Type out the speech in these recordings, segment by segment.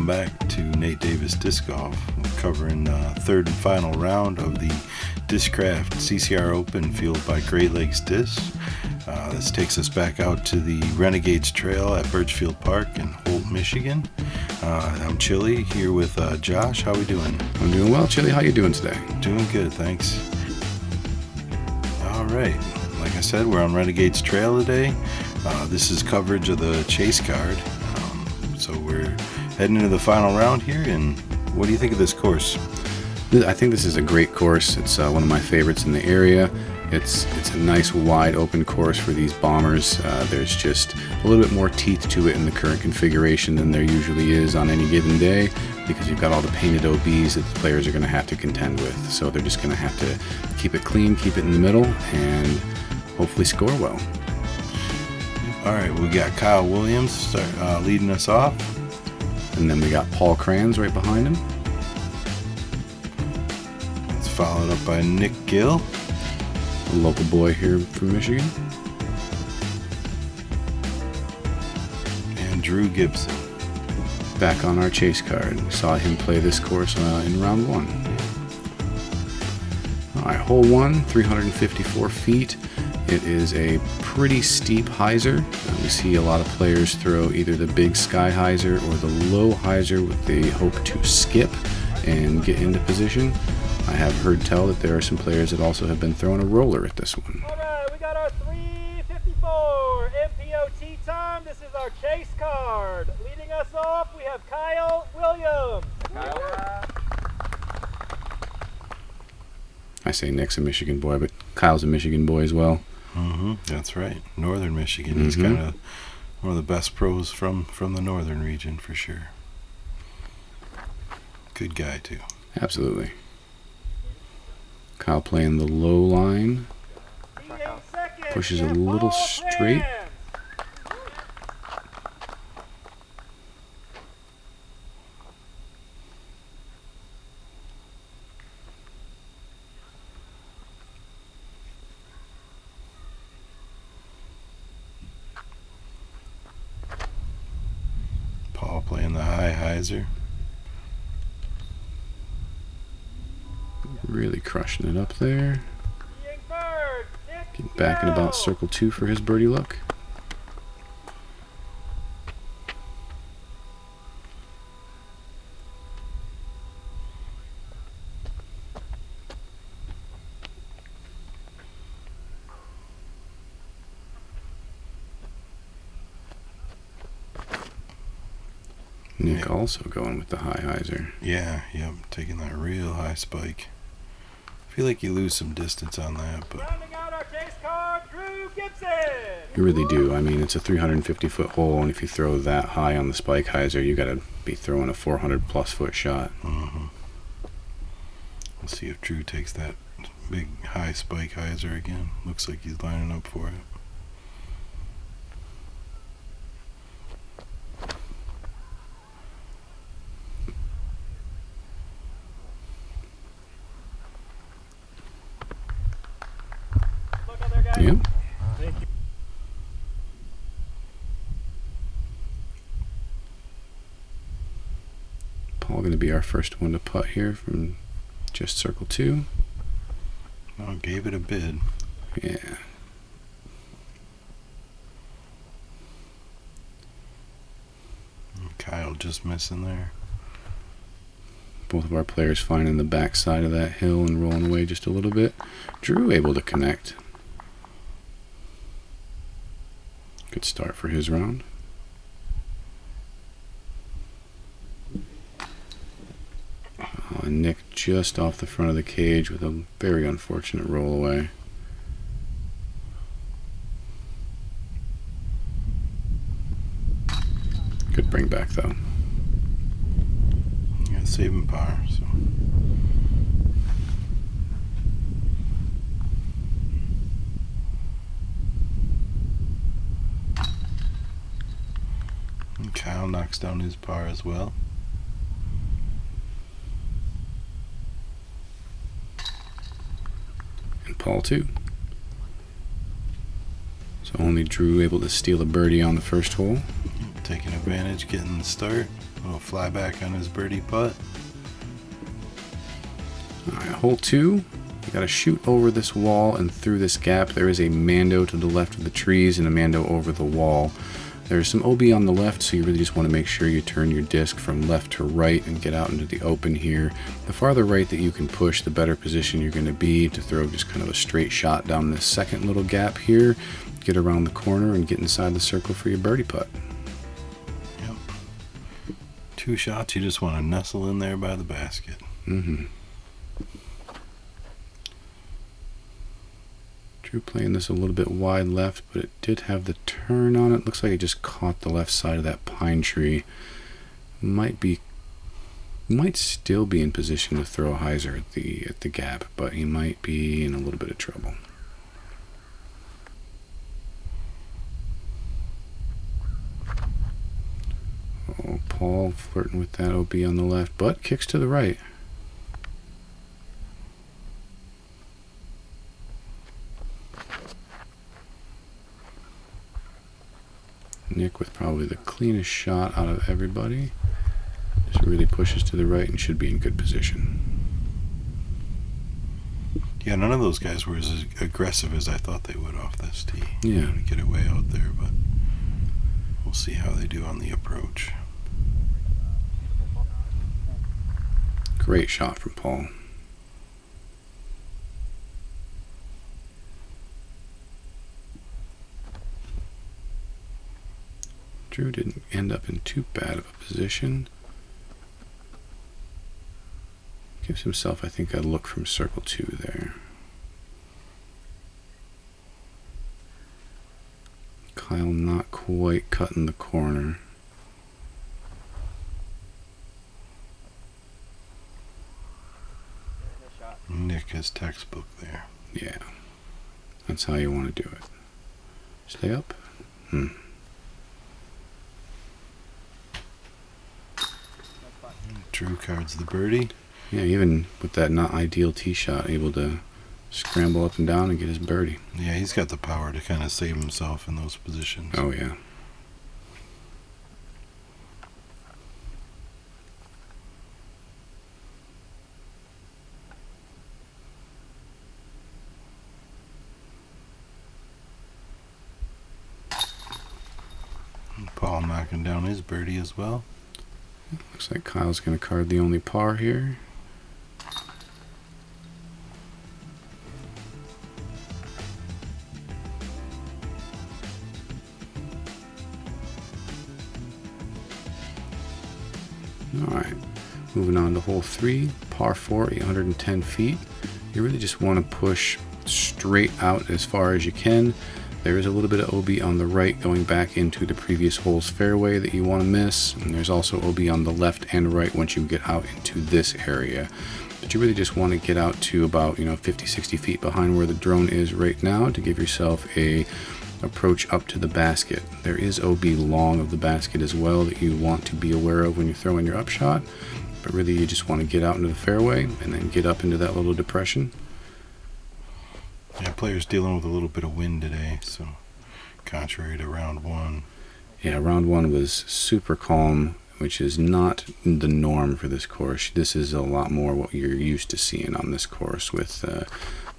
welcome back to Nate Davis Disc Golf. We're covering third and final round of the Discraft CCR Open fueled by Great Lakes Discs. This takes us back out to the Renegades Trail at Burchfield Park in Holt, Michigan. I'm Chili here with Josh. How we doing? I'm doing well, Chili. How you doing today? Doing good, thanks. All right, like I said, we're on Renegades Trail today. This is coverage of the Chase card. So we're heading into the final round here, and what do you think of this course? I think this is a great course. It's one of my favorites in the area. It's a nice wide open course for these bombers. There's just a little bit more teeth to it in the current configuration than there usually is on any given day, because you've got all the painted OBs that the players are going to have to contend with. So they're just going to have to keep it clean, keep it in the middle, and hopefully score well. All right, we got Kyle Williams leading us off. And then we got Paul Krans right behind him. It's followed up by Nick Gill, a local boy here from Michigan. And Drew Gibson. Back on our Chase card. We saw him play this course in round one. All right, hole one, 354 feet. It is a pretty steep hyzer. We see a lot of players throw either the big sky hyzer or the low hyzer with the hope to skip and get into position. I have heard tell that there are some players that also have been throwing a roller at this one. All right, we got our 354 MPO tee time. This is our Chase card. Leading us off, we have Kyle Williams. Kyle. I say Nick's a Michigan boy, but Kyle's a Michigan boy as well. That's right. Northern Michigan. He's kind of one of the best pros from the northern region for sure. Good guy too. Absolutely. Kyle playing the low line. Pushes a little straight. Paul playing the high hyzer. Really crushing it up there. Getting back in about circle two for his birdie look. Nick also going with the high hyzer. Yeah, yep, taking that real high spike. I feel like you lose some distance on that, but Rounding out our Chase card, Drew Gibson. You really do. I mean, it's a 350-foot hole, and if you throw that high on the spike hyzer, you got to be throwing a 400-plus foot shot. Let's see if Drew takes that big high spike hyzer again. Looks like he's lining up for it. Yep. Paul going to be our first one to putt here from just circle two. Oh, gave it a bid. Yeah. Kyle just missing there. Both of our players finding the back side of that hill and rolling away just a little bit. Drew able to connect. Good start for his round. And Nick just off the front of the cage with a very unfortunate roll away. Good bring back though. Yeah, saving par. So. And Kyle knocks down his par as well. And Paul too. So only Drew able to steal a birdie on the first hole. Taking advantage, getting the start. A little fly back on his birdie putt. Alright, hole 2. You gotta shoot over this wall and through this gap. There is a Mando to the left of the trees and a Mando over the wall. There's some OB on the left, so you really just want to make sure you turn your disc from left to right and get out into the open here. The farther right that you can push, the better position you're going to be to throw just kind of a straight shot down this second little gap here, get around the corner and get inside the circle for your birdie putt. Yep. 2 shots, you just want to nestle in there by the basket. Mm-hmm. Drew playing this a little bit wide left, but it did have the turn on it. Looks like it just caught the left side of that pine tree. Might still be in position to throw a hyzer at the gap, but he might be in a little bit of trouble. Oh, Paul flirting with that OB on the left, but kicks to the right. Nick with probably the cleanest shot out of everybody. Just really pushes to the right and should be in good position. Yeah, none of those guys were as aggressive as I thought they would off this tee. Yeah. To get it way out there, but we'll see how they do on the approach. Great shot from Paul. Drew didn't end up in too bad of a position. Gives himself, I think, a look from circle 2 there. Kyle not quite cutting the corner. Nick is textbook there. Yeah, that's how you want to do it. Stay up. Drew cards the birdie. Yeah, even with that not ideal tee shot, able to scramble up and down and get his birdie. Yeah, he's got the power to kind of save himself in those positions. Oh, yeah. Paul knocking down his birdie as well. Looks like Kyle's going to card the only par here. Alright, moving on to hole 3, par 4, 810 feet. You really just want to push straight out as far as you can. There is a little bit of OB on the right going back into the previous hole's fairway that you want to miss. And there's also OB on the left and right once you get out into this area. But you really just want to get out to about 50, 60 feet behind where the drone is right now to give yourself a approach up to the basket. There is OB long of the basket as well that you want to be aware of when you're throwing your upshot. But really you just want to get out into the fairway and then get up into that little depression. Yeah, players dealing with a little bit of wind today, so contrary to round 1. Yeah, round 1 was super calm, which is not the norm for this course. This is a lot more what you're used to seeing on this course with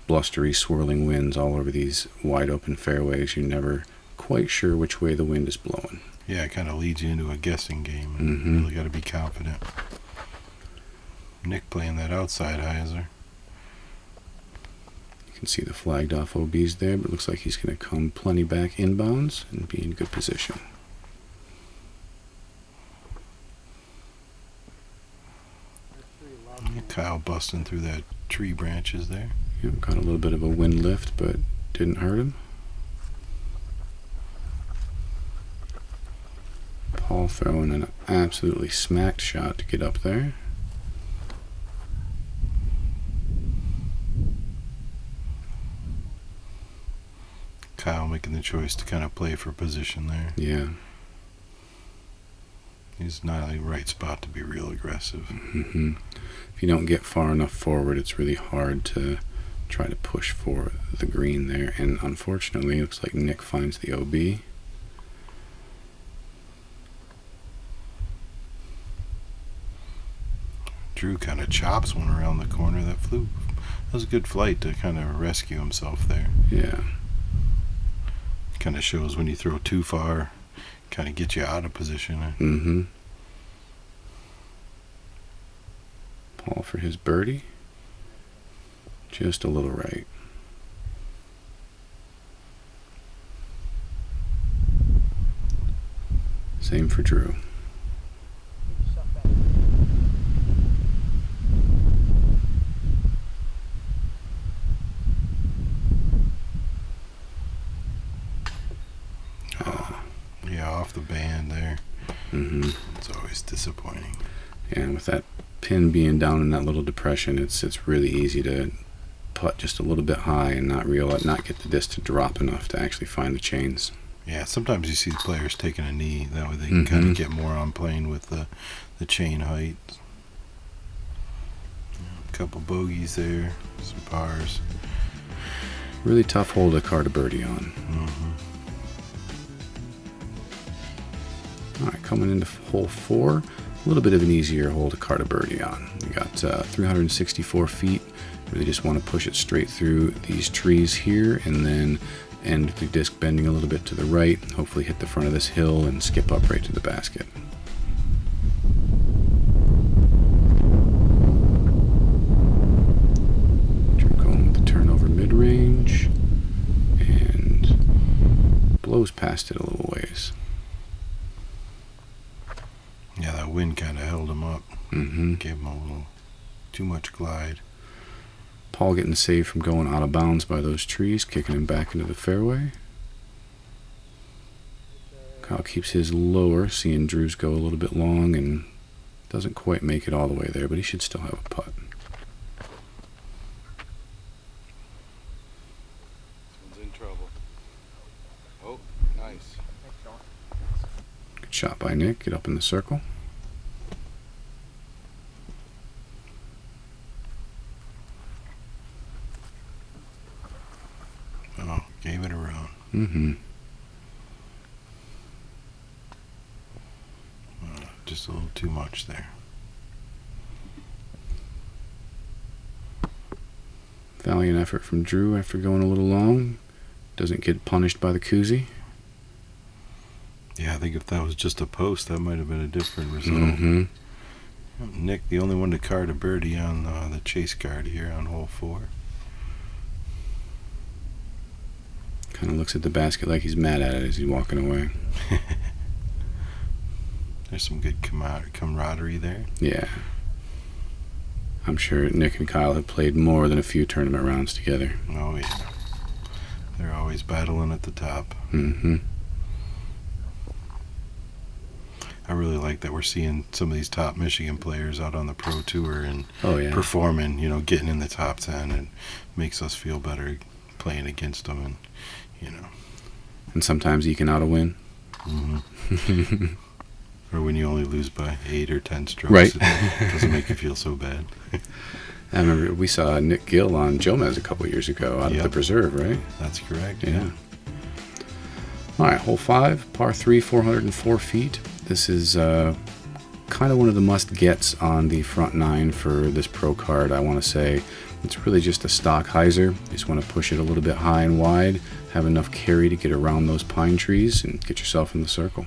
blustery, swirling winds all over these wide open fairways. You're never quite sure which way the wind is blowing. Yeah, it kind of leads you into a guessing game, and you really got to be confident. Nick playing that outside hyzer. You can see the flagged off OBs there, but it looks like he's going to come plenty back inbounds and be in good position. Kyle busting through that tree branches there. Yep, got a little bit of a wind lift, but didn't hurt him. Paul throwing an absolutely smacked shot to get up there. Kyle making the choice to kind of play for position there. Yeah. He's not in the right spot to be real aggressive. If you don't get far enough forward, it's really hard to try to push for the green there. And unfortunately, it looks like Nick finds the OB. Drew kind of chops one around the corner. That was a good flight to kind of rescue himself there. Yeah. Kind of shows when you throw too far, kind of get you out of position. Mm-hmm. Paul for his birdie. Just a little right. Same for Drew. Yeah, off the band there. Mm-hmm. It's always disappointing. And with that pin being down in that little depression, it's really easy to putt just a little bit high and not get the disc to drop enough to actually find the chains. Yeah, sometimes you see the players taking a knee. That way they can kind of get more on plane with the chain height. A couple bogeys there, some pars. Really tough hole to card a birdie on. All right, coming into hole 4, a little bit of an easier hole to card a birdie on. We got 364 feet. Really just want to push it straight through these trees here and then end the disc bending a little bit to the right, hopefully hit the front of this hill and skip up right to the basket. Going with the turnover mid-range and blows past it a little ways. Yeah, that wind kind of held him up. Gave him a little too much glide. Paul getting saved from going out of bounds by those trees, kicking him back into the fairway. Kyle keeps his lower, seeing Drew's go a little bit long and doesn't quite make it all the way there, but he should still have a putt. This one's in trouble. Oh, nice. Good shot by Nick. Get up in the circle. Oh, gave it around. Just a little too much there. Valiant effort from Drew after going a little long. Doesn't get punished by the koozie. Yeah, I think if that was just a post, that might have been a different result. Nick, the only one to card a birdie on the chase card here on hole 4. Kind of looks at the basket like he's mad at it as he's walking away. There's some good camaraderie there. Yeah. I'm sure Nick and Kyle have played more than a few tournament rounds together. Oh, yeah. They're always battling at the top. I really like that we're seeing some of these top Michigan players out on the Pro Tour and performing, getting in the top 10, and makes us feel better playing against them. And, And sometimes eking out a win. Or when you only lose by 8 or 10 strokes, right. It doesn't make you feel so bad. I remember we saw Nick Gill on Jomez a couple years ago out at the Preserve, right? That's correct, yeah. All right, hole 5, par 3, 404 feet. This is kind of one of the must-gets on the front 9 for this pro card, I want to say. It's really just a stock hyzer. You just want to push it a little bit high and wide, have enough carry to get around those pine trees, and get yourself in the circle.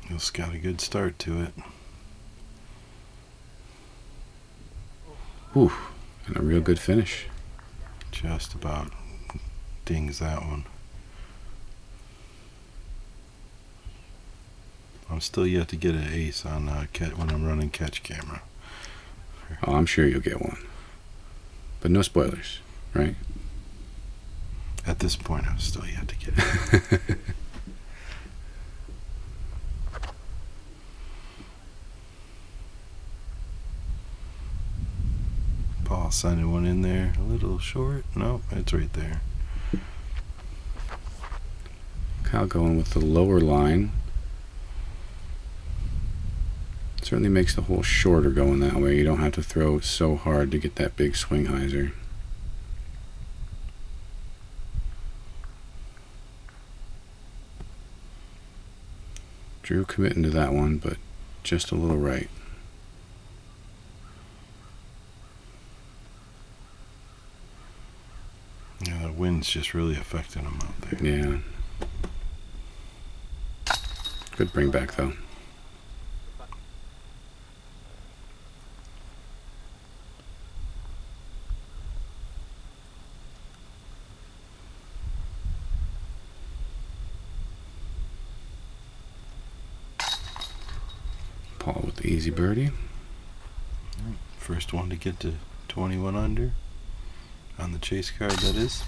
It's got a good start to it. Whew, and a real good finish. Just about dings that one. I'm still yet to get an ace on when I'm running catch camera. Oh, I'm sure you'll get one. But no spoilers, right? At this point, I'm still yet to get it. Paul sending one in there. A little short. No, it's right there. Kyle going with the lower line. Certainly makes the hole shorter going that way. You don't have to throw so hard to get that big swing hyzer. Drew committing to that one, but just a little right. Yeah, the wind's just really affecting him out there. Yeah. Good bring back though. Paul with the easy birdie. First one to get to 21 under on the chase card, that is.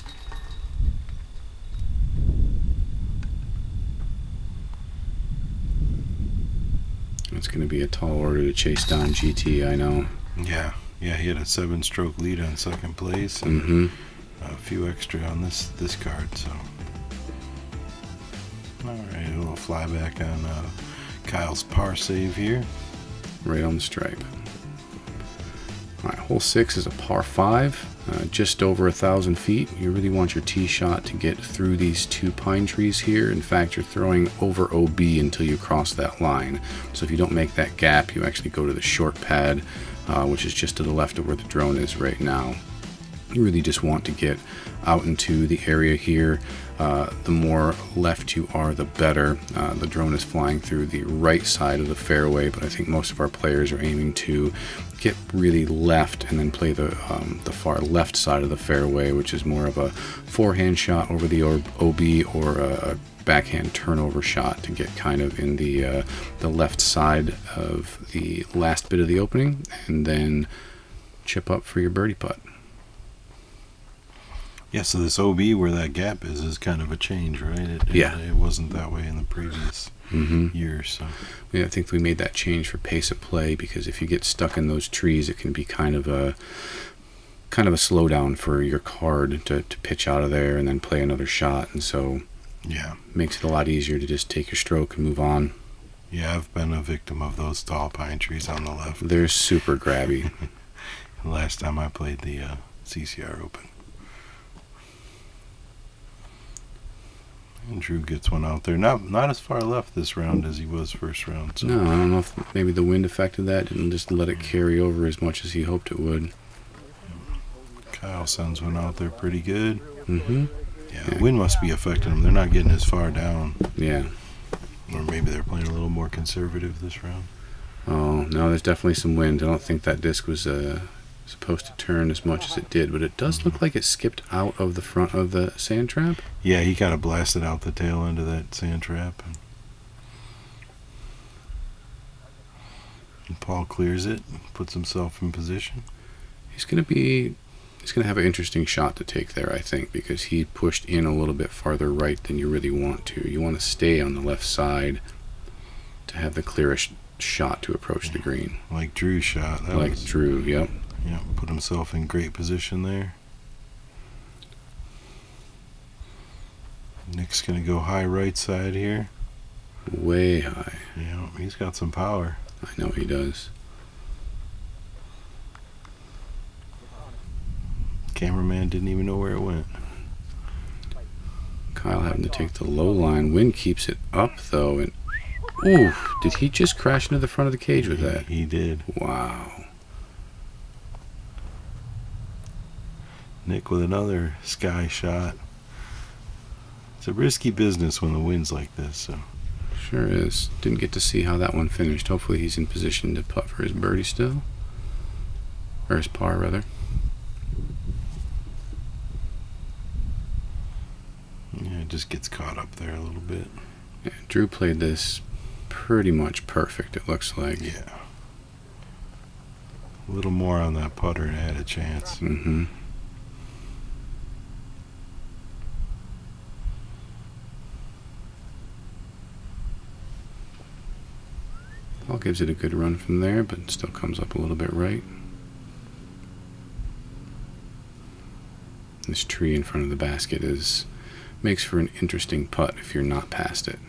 It's going to be a tall order to chase down GT, I know. Yeah, he had a 7-stroke lead on second place and a few extra on this card, so. Alright, a little flyback on Kyle's par save here. Right on the stripe. Alright, hole 6 is a par 5, just over 1,000 feet. You really want your tee shot to get through these 2 pine trees here. In fact, you're throwing over OB until you cross that line. So if you don't make that gap, you actually go to the short pad, which is just to the left of where the drone is right now. You really just want to get out into the area here. The more left you are, the better. The drone is flying through the right side of the fairway, but I think most of our players are aiming to get really left and then play the far left side of the fairway, which is more of a forehand shot over the OB or a backhand turnover shot to get kind of in the left side of the last bit of the opening, and then chip up for your birdie putt. Yeah, so this OB where that gap is kind of a change, right? It wasn't that way in the previous years. So. Yeah, I think we made that change for pace of play, because if you get stuck in those trees, it can be kind of a slowdown for your card to pitch out of there and then play another shot, and so yeah, makes it a lot easier to just take your stroke and move on. Yeah, I've been a victim of those tall pine trees on the left. They're super grabby. Last time I played the CCR Open. And Drew gets one out there. Not as far left this round as he was first round. So. No, I don't know if maybe the wind affected that. Didn't just let it carry over as much as he hoped it would. Kyle sends one out there pretty good. Yeah, the Yeah. wind must be affecting them. They're not getting as far down. Yeah. Or maybe they're playing a little more conservative this round. Oh, no, there's definitely some wind. I don't think that disc was supposed to turn as much as it did, but it does look like it skipped out of the front of the sand trap. Yeah, he kind of blasted out the tail end of that sand trap. And Paul clears it, puts himself in position. He's going to have an interesting shot to take there, I think, because he pushed in a little bit farther right than you really want to. You want to stay on the left side to have the clearest shot to approach the green. Like Drew's shot. Drew, yep. Yeah, put himself in great position there. Nick's going to go high right side here. Way high. Yeah, he's got some power. I know he does. Cameraman didn't even know where it went. Kyle having to take the low line. Wind keeps it up, though, and ooh, did he just crash into the front of the cage with that? He did. Wow. Nick with another sky shot. It's a risky business when the wind's like this. So. Sure is. Didn't get to see how that one finished. Hopefully he's in position to putt for his birdie still. Or his par, rather. Yeah, it just gets caught up there a little bit. Yeah, Drew played this pretty much perfect, it looks like. Yeah. A little more on that putter and had a chance. Paul gives it a good run from there, but still comes up a little bit right. This tree in front of the basket makes for an interesting putt if you're not past it.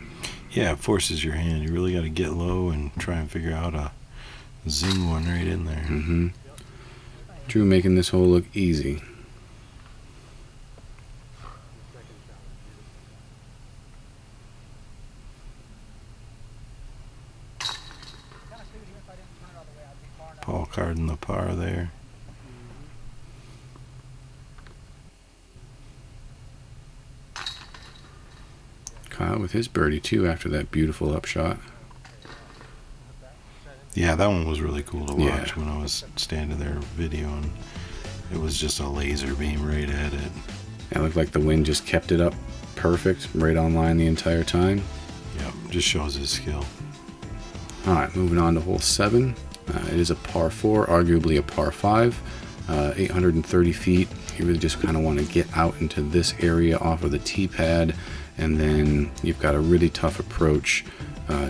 Yeah, it forces your hand. You really got to get low and try and figure out a zing one right in there. Drew making this hole look easy. Paul carding the par there. Kyle with his birdie too after that beautiful upshot. Yeah, that one was really cool to watch Yeah. when I was standing there videoing. It was just a laser beam right at it. It looked like the wind just kept it up perfect, right on line the entire time. Yep, just shows his skill. All right, moving on to hole 7. It is a par 4, arguably a par 5, 830 feet. You really just kind of want to get out into this area off of the tee pad, and then you've got a really tough approach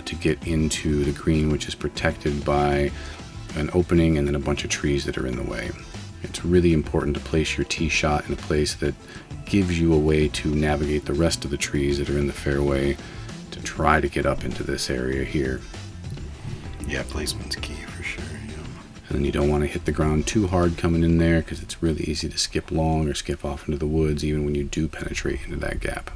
to get into the green, which is protected by an opening and then a bunch of trees that are in the way. It's really important to place your tee shot in a place that gives you a way to navigate the rest of the trees that are in the fairway to try to get up into this area here. Yeah, placement's key for sure. Yeah. And then you don't want to hit the ground too hard coming in there because it's really easy to skip long or skip off into the woods even when you do penetrate into that gap.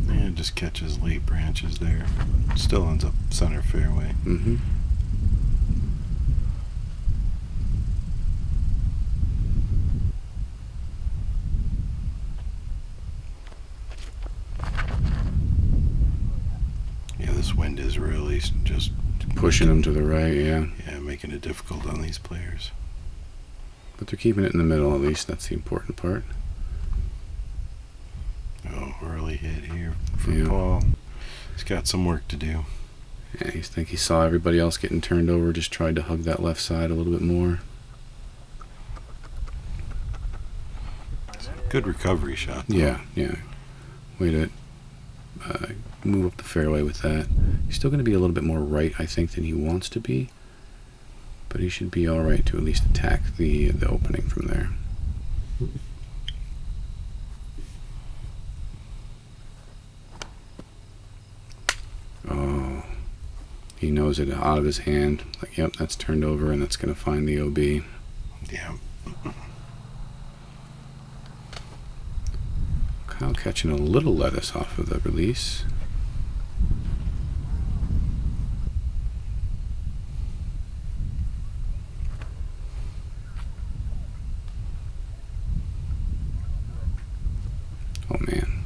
Yeah, just catches late branches there. Still ends up center fairway. Mm-hmm. Yeah, this wind is really just Pushing them to the right, yeah. yeah, making it difficult on these players. But they're keeping it in the middle at least. That's the important part. Oh, early hit here for Yeah. Paul. He's got some work to do. Yeah, I think he saw everybody else getting turned over, just tried to hug that left side a little bit more. Good recovery shot, though. Yeah, yeah. Way to move up the fairway with that. He's still going to be a little bit more right, I think, than he wants to be. But he should be all right to at least attack the opening from there. Oh, he knows it out of his hand. Like, yep, that's turned over, and that's going to find the OB. Yeah. Kyle catching a little lettuce off of the release. Oh man.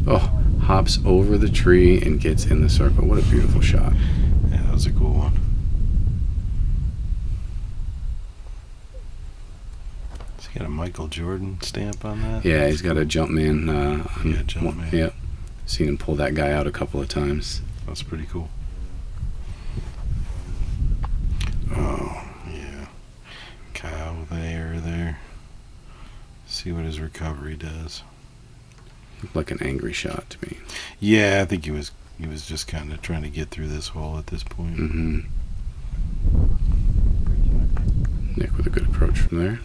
Oh, hops over the tree and gets in the circle. What a beautiful shot. Yeah, that was a cool one. Has he got a Michael Jordan stamp on that? Yeah, he's got a Jumpman. Yeah, Jumpman. Yep. Seen him pull that guy out a couple of times. That's pretty cool. Oh, yeah. Kyle with the air there. See what his recovery does. Looked like an angry shot to me. Yeah, I think he was just kind of trying to get through this hole at this point. Mm-hmm. Nick with a good approach from there.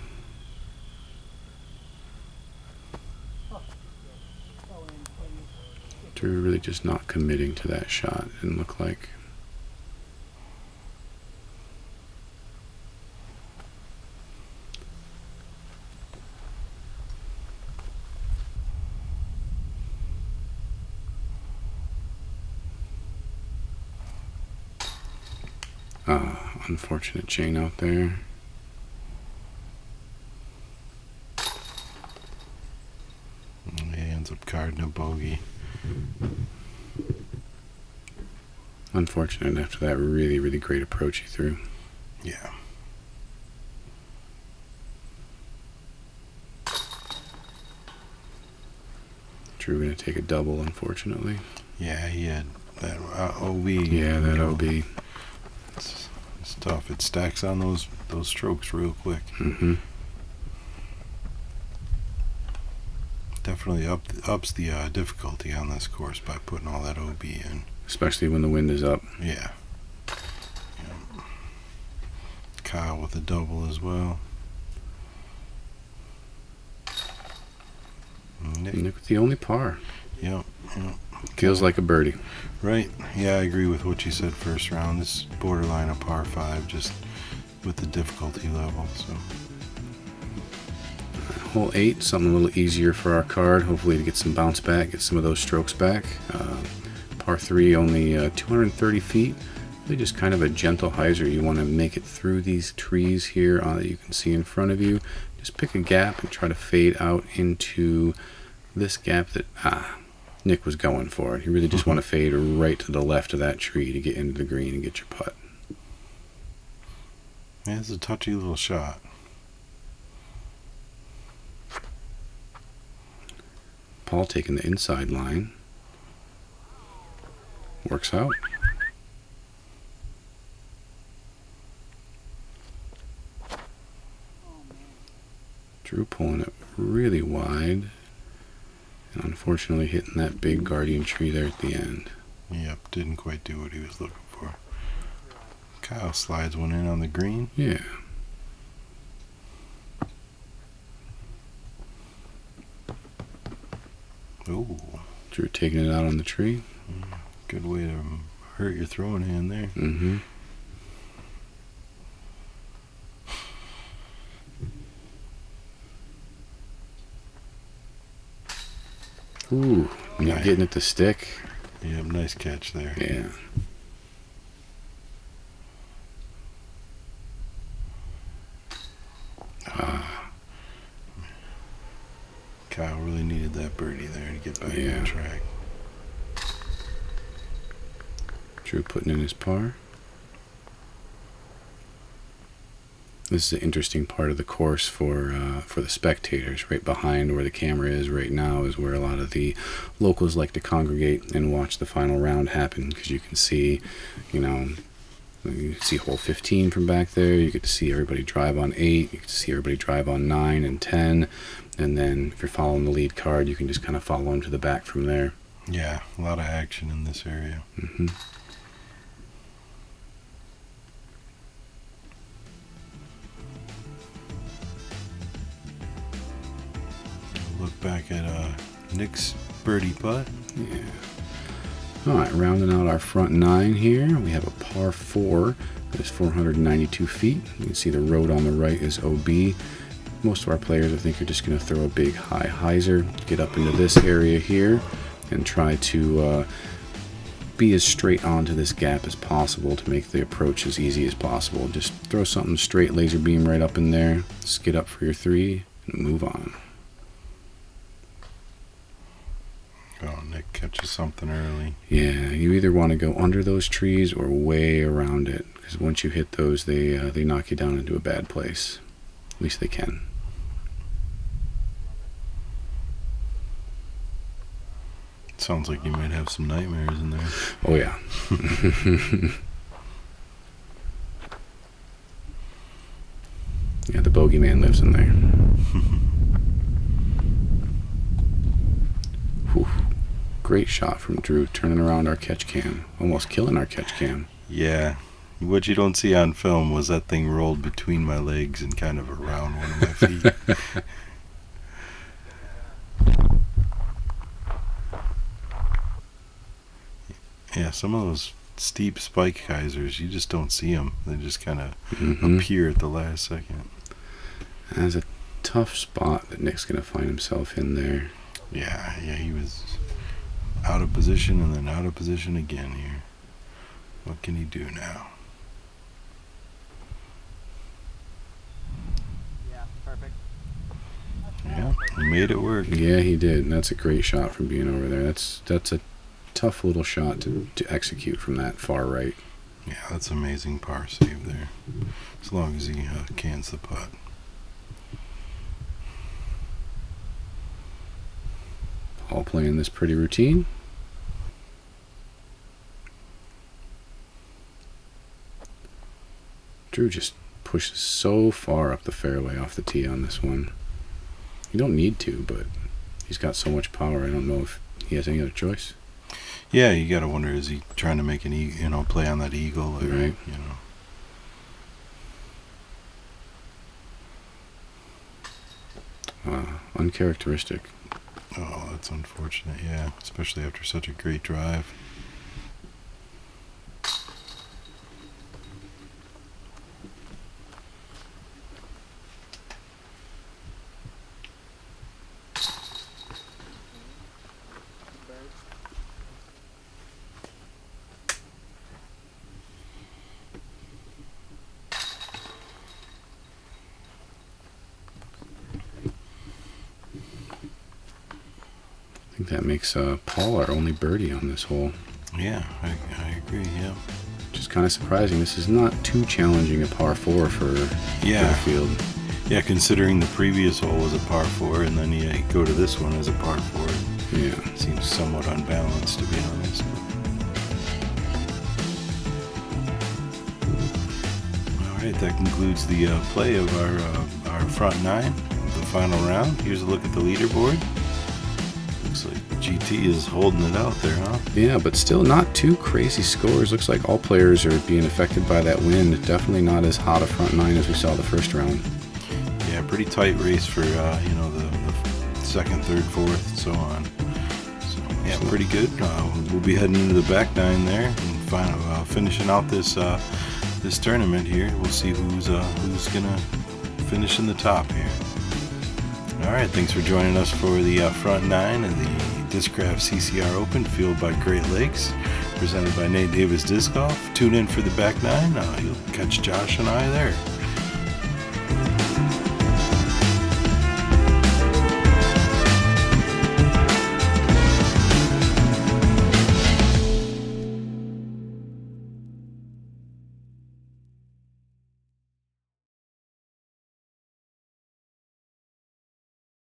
Drew really just not committing to that shot. It didn't look like. Unfortunate chain out there. He ends up carding a bogey. Unfortunate after that really, really great approach he threw. Yeah. Drew gonna take a double, unfortunately. Yeah, he had that OB. Yeah, that OB. It's tough. It stacks on those strokes real quick. Mm-hmm. Definitely ups the difficulty on this course by putting all that OB in. Especially when the wind is up. Yeah. Kyle with a double as well. Nick with the only par. Yep. Feels like a birdie. Right. Yeah, I agree with what you said first round. This is borderline a par 5, just with the difficulty level. So hole 8, something a little easier for our card, hopefully to get some bounce back, get some of those strokes back. Par 3, only 230 feet. Really just kind of a gentle hyzer. You want to make it through these trees here that you can see in front of you. Just pick a gap and try to fade out into this gap that Nick was going for. You really just want to fade right to the left of that tree to get into the green and get your putt. Yeah, it's a touchy little shot. Paul taking the inside line. Works out. Drew pulling it really wide. And unfortunately hitting that big guardian tree there at the end. Yep, didn't quite do what he was looking for. Kyle slides one in on the green. Yeah. Ooh. Drew taking it out on the tree. Good way to hurt your throwing hand there. Mm-hmm. Ooh, not getting it to stick. Yep, nice catch there. Yeah. Kyle really needed that birdie there to get back on track. Drew putting in his par. This is an interesting part of the course for the spectators. Right behind where the camera is right now is where a lot of the locals like to congregate and watch the final round happen, because you can see, you see hole 15 from back there. You get to see everybody drive on 8. You get to see everybody drive on 9 and 10. And then if you're following the lead card, you can just kind of follow them to the back from there. Yeah, a lot of action in this area. Mm-hmm. Look back at Nick's birdie putt. Yeah. Alright, rounding out our front 9 here, we have a par 4 that is 492 feet. You can see the road on the right is OB. Most of our players, I think, are just going to throw a big high hyzer, get up into this area here, and try to be as straight onto this gap as possible to make the approach as easy as possible. Just throw something straight, laser beam right up in there, skid up for your 3, and move on. Oh, Nick catches something early. Yeah, you either want to go under those trees or way around it, because once you hit those, they knock you down into a bad place. At least they can. Sounds like you might have some nightmares in there. Oh yeah. Yeah, the bogeyman lives in there. Whew. Great shot from Drew, turning around our catch cam. Almost killing our catch cam. Yeah. What you don't see on film was that thing rolled between my legs and kind of around one of my feet. Yeah, some of those steep spike geysers, you just don't see them. They just kind of appear at the last second. That's a tough spot that Nick's going to find himself in there. Yeah, he was out of position and then out of position again here. What can he do now? Yeah, perfect. Yeah, he made it work. Yeah, he did. And that's a great shot from being over there. That's a tough little shot to execute from that far right. Yeah, that's an amazing par save there. As long as he cans the putt. All playing this pretty routine. Drew just pushes so far up the fairway off the tee on this one. You don't need to, but he's got so much power. I don't know if he has any other choice. Yeah, you gotta wonder, is he trying to make an play on that eagle, or, right? Uncharacteristic. Oh, that's unfortunate. Yeah, especially after such a great drive. think that makes Paul our only birdie on this hole. Yeah, I agree, yeah. Which is kind of surprising. This is not too challenging a par 4 for Burchfield. Yeah, considering the previous hole was a par 4, and then you go to this one as a par 4. Yeah. It seems somewhat unbalanced, to be honest. All right, that concludes the play of our front 9, the final round. Here's a look at the leaderboard. Looks like GT is holding it out there, huh? Yeah, but still not too crazy scores. Looks like all players are being affected by that wind. Definitely not as hot a front 9 as we saw the first round. Yeah, pretty tight race for the second, third, fourth, and so on. So yeah, pretty good. We'll be heading into the back 9 there and finishing out this tournament here. We'll see who's gonna finish in the top here. All right, thanks for joining us for the front 9 of the Discraft CCR Open, fueled by Great Lakes, presented by Nate Davis Disc Golf. Tune in for the back 9. You'll catch Josh and I there.